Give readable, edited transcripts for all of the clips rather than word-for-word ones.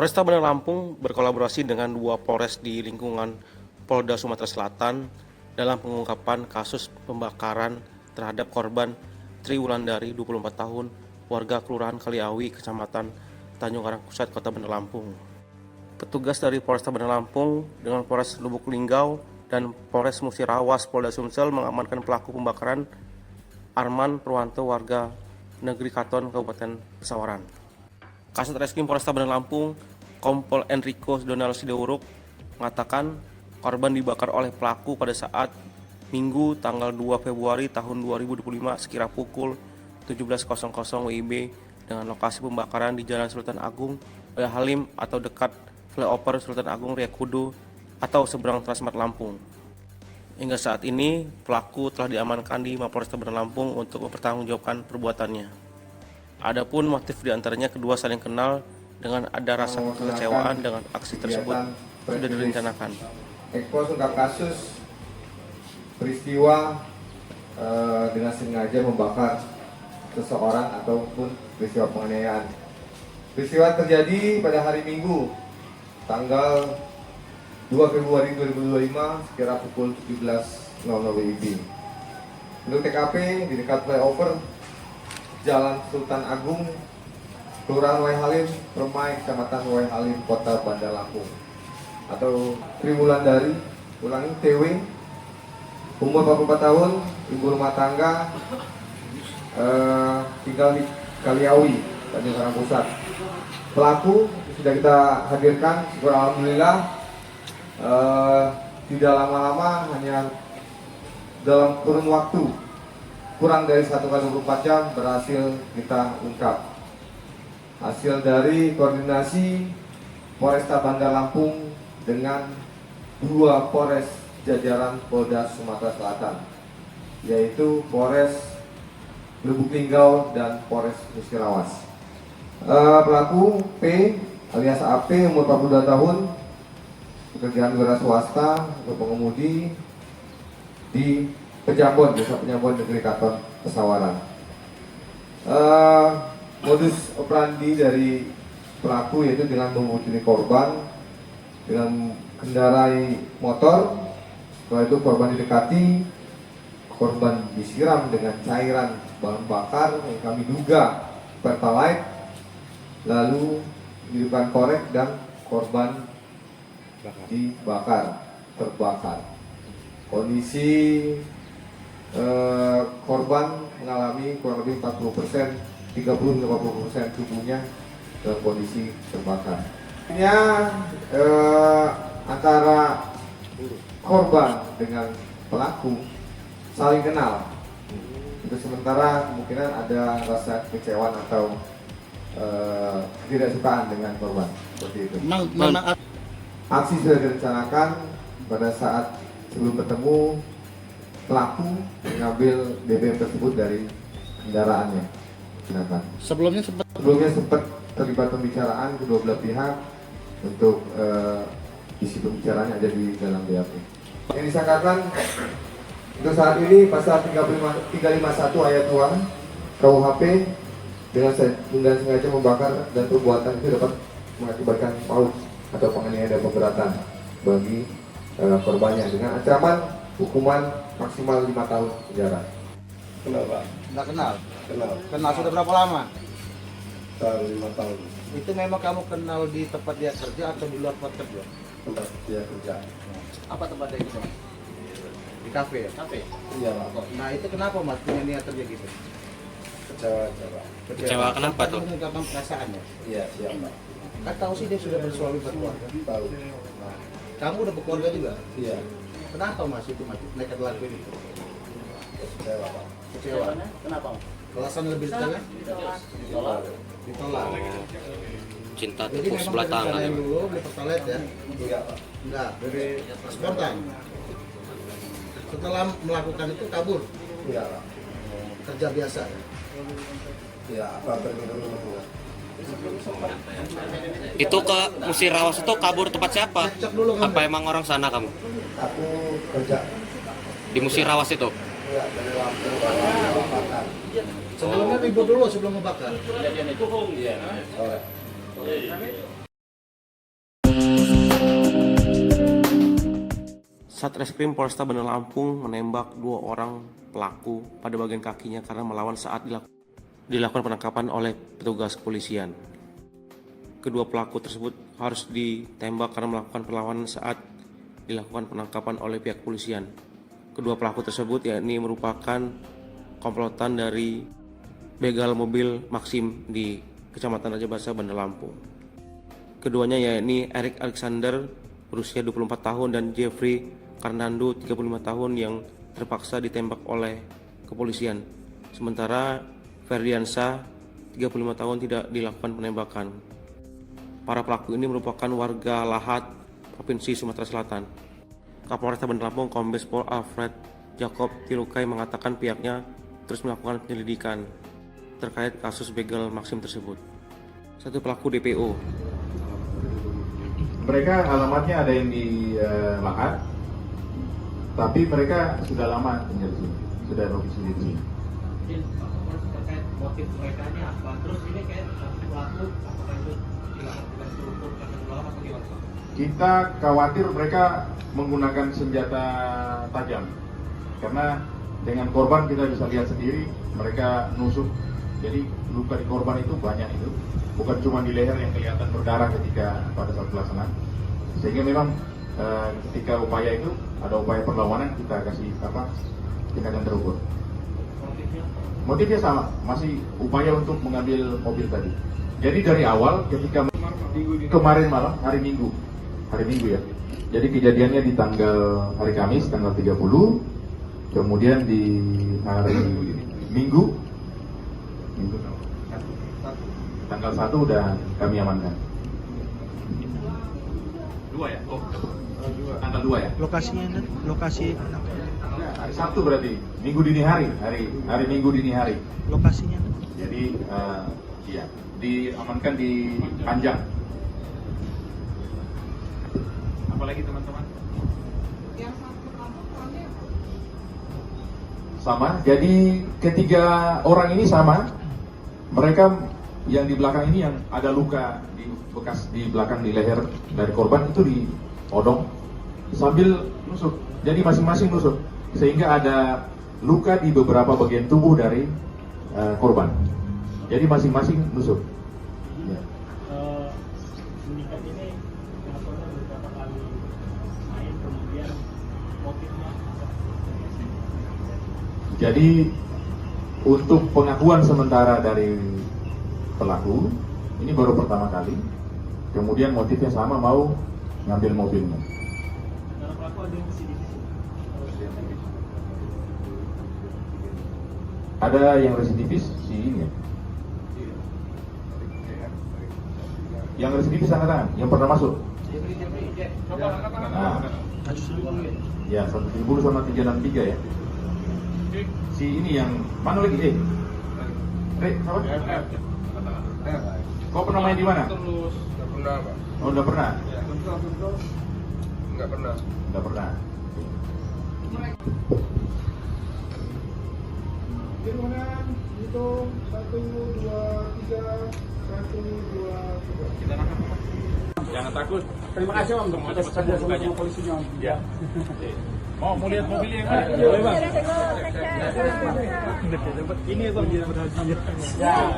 Polresta Bandar Lampung berkolaborasi dengan 2 Polres di lingkungan Polda Sumatera Selatan dalam pengungkapan kasus pembakaran terhadap korban Tri Wulandari, 24 tahun, warga Kelurahan Kaliawi, Kecamatan Tanjung Karang Pusat, Kota Bandar Lampung. Petugas dari Polresta Bandar Lampung dengan Polres Lubuk Linggau dan Polres Musirawas Polda Sumsel mengamankan pelaku pembakaran Arman Purwanto, warga Negeri Katon, Kabupaten Pesawaran. Kasat Reskrim Polresta Bandar Lampung, Kompol Enrico Donald Sideuruk, mengatakan korban dibakar oleh pelaku pada saat Minggu tanggal 2 Februari tahun 2025 sekira pukul 17.00 WIB dengan lokasi pembakaran di Jalan Sultan Agung, Raya Halim atau dekat flyover Sultan Agung Raya Kudu atau seberang Transmart Lampung. Hingga saat ini pelaku telah diamankan di Mapolresta Bandar Lampung untuk mempertanggungjawabkan perbuatannya. Adapun motif diantaranya kedua saling kenal dengan ada rasa kekecewaan dengan aksi tersebut sudah direncanakan. Ekspos ungkap kasus peristiwa dengan sengaja membakar seseorang ataupun peristiwa penganiayaan. Peristiwa terjadi pada hari Minggu tanggal 2 Februari 2025 sekira pukul 17.00 WIB. Untuk TKP di dekat flyover Jalan Sultan Agung, Kelurahan Raya Halim, Permai, Kecamatan Raya Halim, Kota Bandar Lampung. Atau Tri Wulandari, ulangi TW, umur 44 tahun, ibu rumah tangga, tinggal di Kaliawi, Tanjung Karang Pusat. Pelaku sudah kita hadirkan, syukur alhamdulillah, tidak lama-lama, hanya dalam kurun waktu kurang dari 1x24 jam berhasil kita ungkap. Hasil dari koordinasi Polresta Bandar Lampung dengan 2 Polres jajaran Polda Sumatera Selatan, yaitu Polres Lubuk Linggau dan Polres Musirawas. Pelaku P alias AP, umur 42 tahun, pekerjaan wira swasta untuk pengemudi di Pejambon, Desa Pejambon, Negeri Katon, Pesawaran. Modus operandi dari pelaku yaitu dengan menghubungi korban dengan kendarai motor. Setelah itu korban didekati, korban disiram dengan cairan bahan bakar yang kami duga pertalite, lalu dihidupkan korek dan korban dibakar, terbakar. Kondisi korban mengalami kurang lebih 40%, 30-50% tubuhnya dalam kondisi terbakar. Ini antara korban dengan pelaku saling kenal. Untuk sementara kemungkinan ada rasa kekecewaan atau ketidaksukaan dengan korban seperti itu. Aksi sudah direncanakan pada saat sebelum bertemu pelaku mengambil BBM tersebut dari kendaraannya. Sebelumnya sempat terlibat pembicaraan kedua belah pihak untuk isi pembicaraan ada di dalam BAP. Yang disangkakan untuk saat ini pasal 351 ayat 2 KUHP dengan sengaja membakar dan perbuatan itu dapat mengakibatkan maut atau penganiayaan dan pemberatan bagi korbannya dengan ancaman hukuman maksimal 5 tahun penjara. Kenal Pak? Nggak kenal? Kenal. Kenal sudah berapa lama? 5 tahun. Itu memang kamu kenal di tempat dia kerja atau di luar tempat kerja? Tempat dia kerja. Apa tempat dia kerja? Di kafe ya? Kafe? Iya Pak. Nah itu kenapa mas punya niat kerja gitu? Kecewa aja Pak. Kecewa kenapa tuh? Mengungkapkan perasaannya? Iya siap Pak. Kan tahu sih dia sudah bersuami berkeluarga. Tahu. Nah, kamu udah berkeluarga juga? Iya. Kenapa mas itu mas nekat lakuin itu? Kecewa Pak. Kecewa? Kenapa? Alasan lebih detailnya? Ditolak. Ditolak. Cinta Jadi tepuk memang sebelah tangan. direncanain dulu beli pertalite ya? Iya Pak. Enggak, dari spontan. Setelah melakukan itu kabur, Iya Pak. kerja biasa. Iya apa berminum-minum. Itu ke Musirawas itu kabur tempat siapa? Cek dulu kan. Apa emang orang sana kamu? Aku kerja. Di Musirawas itu? Iya dari Lampung ke Batam. Sebelumnya ribut dulu sebelum ngebakar. Iya. Sore. Satreskrim Polresta Bandar Lampung menembak 2 orang pelaku pada bagian kakinya karena melawan saat dilakukan penangkapan oleh petugas kepolisian. Kedua pelaku tersebut harus ditembak karena melakukan perlawanan saat dilakukan penangkapan oleh pihak kepolisian. Kedua pelaku tersebut yakni merupakan komplotan dari begal mobil Maxim di Kecamatan Raja Basa, Bandar Lampung. Keduanya yakni Erik Alexander berusia 24 tahun dan Jeffrey Karnando 35 tahun yang terpaksa ditembak oleh kepolisian. Sementara Ferdiansa 35 tahun tidak dilakukan penembakan. Para pelaku ini merupakan warga Lahat, Provinsi Sumatera Selatan. Kapolresta Bandar Lampung Kombes Pol Alfred Jacob Tilukai mengatakan pihaknya terus melakukan penyelidikan terkait kasus begal Maxim tersebut. Satu pelaku DPO. Mereka alamatnya ada yang di Lahat, tapi mereka sudah lama tinggal di sini, sudah domisili di sini. Terkait motif mereka ini apa? Terus ini kayak pelaku apakah itu dilakukan struktur karena ulama atau gimana? Kita khawatir mereka menggunakan senjata tajam, karena dengan korban kita bisa lihat sendiri mereka nusuk. Jadi luka di korban itu banyak itu, bukan cuma di leher yang kelihatan berdarah ketika pada saat pelaksanaan. Sehingga memang ketika upaya itu ada upaya perlawanan, kita kasih tindakan terukur. Motifnya sama, masih upaya untuk mengambil mobil tadi. Jadi dari awal ketika kemarin malam hari Minggu ya. Jadi kejadiannya di hari Kamis tanggal 30, kemudian di hari Minggu tanggal 1 udah kami amankan. 2 ya? Oh, tanggal 2 ya? Lokasi Hari Sabtu berarti, Minggu dini hari, hari Minggu dini hari. lokasinya. Jadi iya, diamankan di Panjang. Apalagi teman-teman? Sama, jadi ketiga orang ini sama. Mereka yang di belakang ini yang ada luka di bekas di belakang di leher dari korban itu diodong sambil nusuk. Jadi masing-masing nusuk sehingga ada luka di beberapa bagian tubuh dari korban. Jadi masing-masing nusuk. Ya. Sindikat ini dilakukan beberapa kali main, kemudian motifnya apa? Jadi untuk pengakuan sementara dari pelaku ini baru pertama kali. Kemudian motifnya sama, mau ngambil mobilnya. Karena pelaku ada yang residivis. Ada yang residivis si ini ya. Yang residivis angkat tangan, yang pernah masuk. Nah, ya 170 sama 363 ya. Si ini yang mana lagi? Apa? Kau pernah main di mana? Terus nggak pernah, Pak. Oh, udah pernah? Nggak pernah. Udah pernah. Gimana? Hitung 1, 2, 3, 1, 2, 3. Jangan takut. Terima kasih Om untuk atas kerja sama polisinya Om. Ya. Mau lihat mobilnya yang mana? Boleh Bang. Ini Bang dia berhasil. Ya.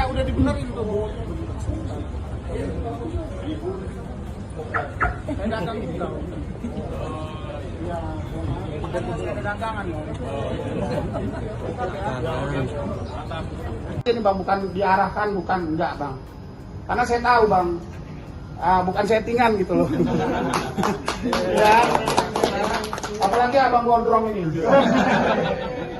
Udah dibenerin tuh. Ini Bang bukan diarahkan, bukan enggak Bang. Karena saya tahu Bang, bukan settingan gitu loh. Ya. Apalagi Abang Gondrong ini.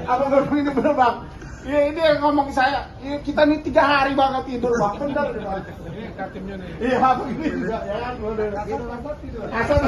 Abang Gondrong ini bener Bang. Iya ini yang ngomong saya, kita nih 3 hari banget tidur Bang. Bener Bang. Ini kartimnya nih. Iya, begini juga ya kan. Asal